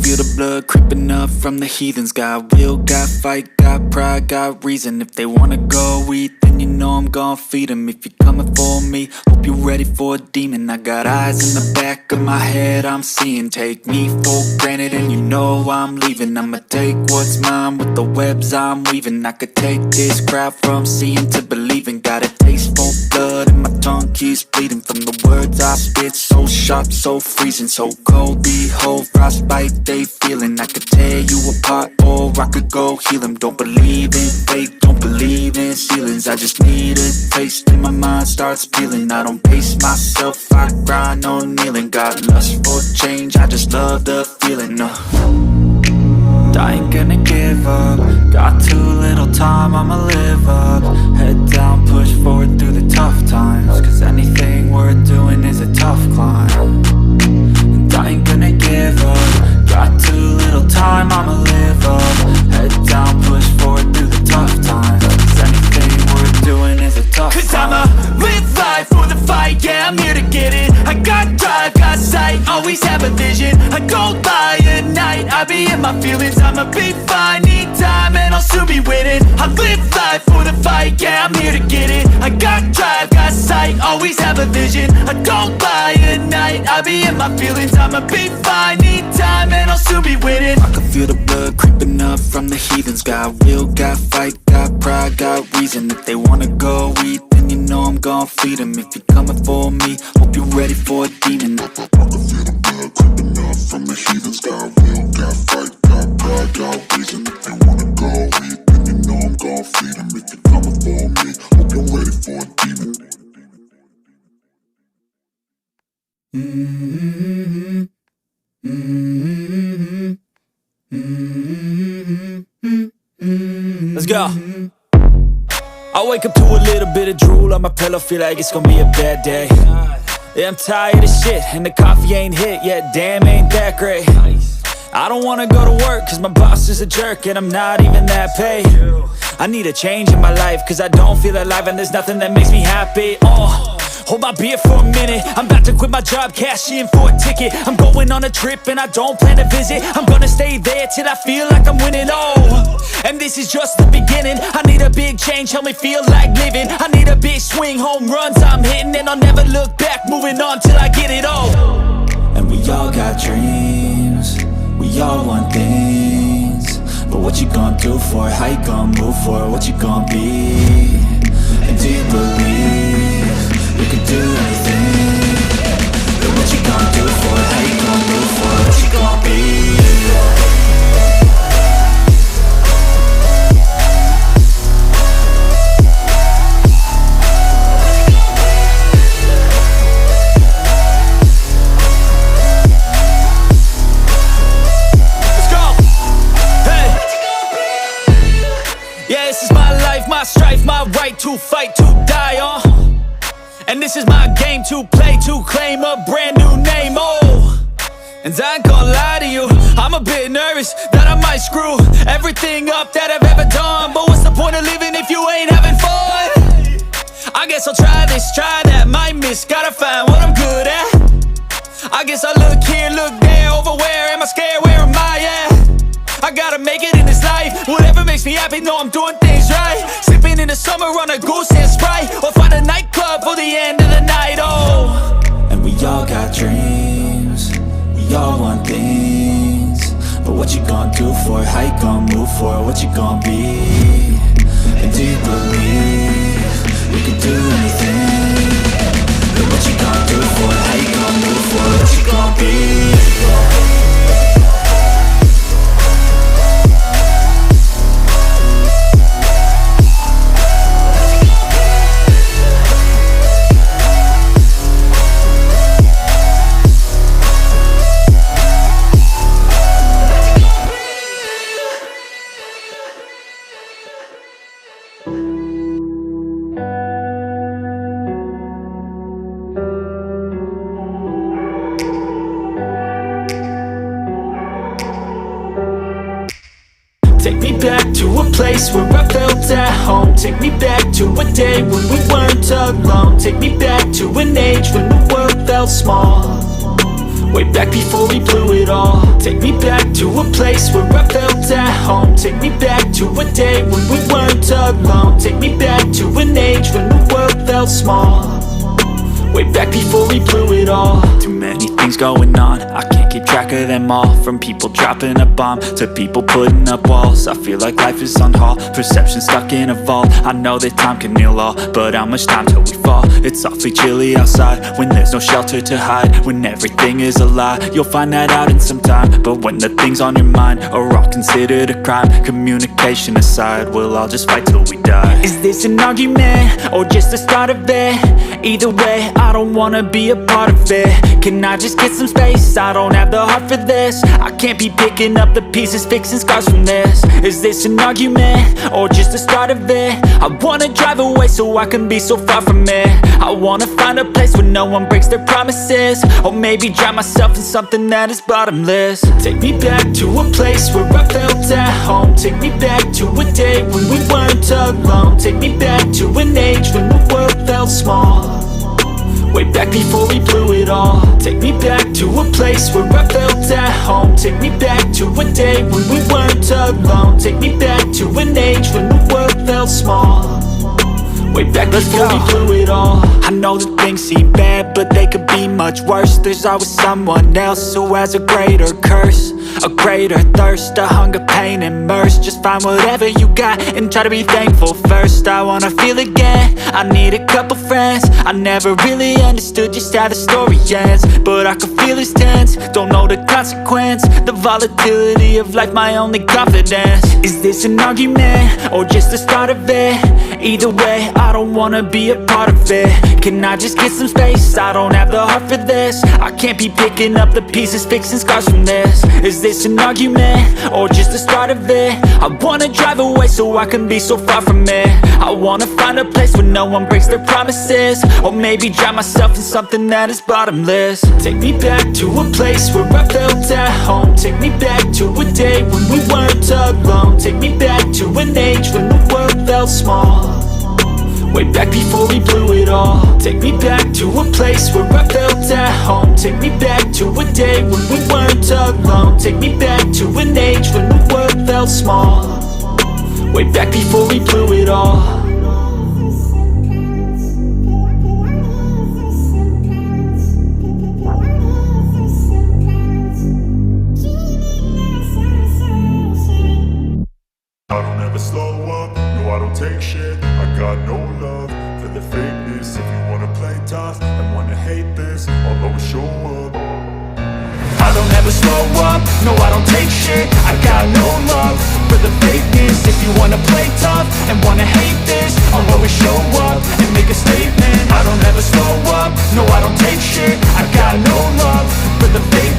feel the blood creeping up from the heathens. Got will, got fight, got pride, got reason. If they wanna go eat, then you know I'm gon' feed them. If you're coming for me, hope you're ready for a demon. I got eyes in the back of my head, I'm seeing. Take me for granted and you know I'm leaving. I'ma take what's mine with the webs I'm weaving. I could take this crowd from seeing to believing. Got a taste for blood and my tongue keeps bleeding from the words I spit. So sharp, so freezing, so cold. Behold, frostbite they feeling. I could tear you apart or I could go heal them. Don't believe in fate, don't believe in ceilings. I just need a taste and my mind starts peeling. I don't pace myself, I grind on kneeling. Got lust for change, I just love the feeling. I ain't gonna give up. Got too little time, I'ma live up. Head down, push forward through the tough times. Cause anything worth doing is a tough climb. And I ain't gonna give up. Got too little time, I'ma live up. Head down, push forward through the tough times. Cause anything worth doing is a tough climb. Cause I'ma live life for the fight, yeah, I'm here to get it. I got drive, got sight, always have a vision. I go by at night, I be in my feelings. I'ma be fine, need time, and I'll soon be winning. I live life for the fight, yeah, I'm here to get it. I got drive, got sight, always have a vision. I go by at night, I be in my feelings. I'ma be fine, need time, and I'll soon be winning. I can feel the blood creeping up from the heathens. Got will, got fight, got pride, got reason. If they wanna go eat, then you know I'm gon' feed them. If you're coming for me, hope you're ready for a demon. I can feel the blood creeping up from the heathens. Got will, got fight, got pride, got reason. If they wanna go eat, then you know I'm gon' feed them. If you're coming for me, hope you're ready for a demon. Let's go. I wake up to a little bit of drool on my pillow, feel like it's gonna be a bad day. Yeah, I'm tired of shit, and the coffee ain't hit yet, damn, ain't that great. I don't wanna go to work, cause my boss is a jerk, and I'm not even that paid. I need a change in my life, cause I don't feel alive, and there's nothing that makes me happy. Hold my beer for a minute, I'm about to quit my job, cash in for a ticket. I'm going on a trip and I don't plan to visit. I'm gonna stay there till I feel like I'm winning, and this is just the beginning. I need a big change, help me feel like living. I need a big swing, home runs I'm hitting. And I'll never look back, moving on till I get it all. And we all got dreams, we all want things. But what you gonna do for it, how you gonna move for it, what you gonna be? And do you believe you can do anything? But what you gonna do for it, how you gonna move for it, what you gonna be? Yeah, this is my life, my strife, my right to fight, to die on. And this is my game to play, to claim a brand new name, And I ain't gonna lie to you, I'm a bit nervous that I might screw everything up that I've ever done. But what's the point of living if you ain't having fun? I guess I'll try this, try that, might miss, gotta find what I'm good at. I guess I look here, look there, over where am I scared, where am I at? I gotta make it in this life, whatever makes me happy, know I'm doing things right. Sipping in the summer on a goose and Sprite, or find a nightclub for the end of the night, And we all got dreams, we all want things. But what you gonna do for it, how you gonna move for it, what you gonna be? And do you believe you can do anything? But what you gonna do for it, how you gonna move for it, what you gonna be? Take me back to a place where I felt at home. Take me back to a day when we weren't alone. Take me back to an age when the world felt small. way back before we blew it all. Take me back to a place where I felt at home. Take me back to a day when we weren't alone. Take me back to an age when the world felt small, way back before we blew it all. Too many things going on, I can't keep track of them all. From people dropping a bomb to people putting up walls. I feel like life is on hold, perception stuck in a vault. I know that time can heal all, but how much time till we fall? It's awfully chilly outside when there's no shelter to hide. When everything is a lie, you'll find that out in some time. But when the things on your mind are all considered a crime, communication aside, we'll all just fight till we die. Is this an argument or just the start of it? Either way, I don't wanna be a part of it. Can I just get some space? I don't have the heart for this. I can't be picking up the pieces, fixing scars from this. Is this an argument or just the start of it? I wanna drive away so I can be so far from it. I wanna find a place where no one breaks their promises, or maybe drown myself in something that is bottomless. Take me back to a place where I felt at home. Take me back to a day when we weren't alone. Take me back to an age when the world felt small, way back before we blew it all. Take me back to a place where I felt at home. Take me back to a day when we weren't alone. Take me back to an age when the world felt small, way back before we blew it all. I know that things seem bad, but they could be much worse. There's always someone else who has a greater curse, a greater thirst, a hunger, pain, and mercy. Just find whatever you got and try to be thankful first. I wanna feel again, I need a couple friends. I never really understood just how the story ends, but I can feel it's tense, don't know the consequence. The volatility of life, my only confidence. Is this an argument or just the start of it? Either way, I don't wanna be a part of it. Can I just get some space? I don't have the heart for this. I can't be picking up the pieces, fixing scars from this. Is this an argument or just the start of it? I wanna drive away so I can be so far from it. I wanna find a place where no one breaks their promises, or maybe drown myself in something that is bottomless. Take me back to a place where I felt at home. Take me back to a day when we weren't alone. Take me back to an age when the world felt small, way back before we blew it all. Take me back to a place where I felt at home. Take me back to a day when we weren't alone. Take me back to an age when the world felt small, way back before we blew it all. I don't ever slow up, no I don't take shit. I got no love for the fakeness. If you wanna play tough and wanna hate this, I'll always show up. I don't ever slow up, no I don't take shit. I got no love for the fakeness. If you wanna play tough and wanna hate this, I'll always show up and make a statement. I don't ever slow up, no I don't take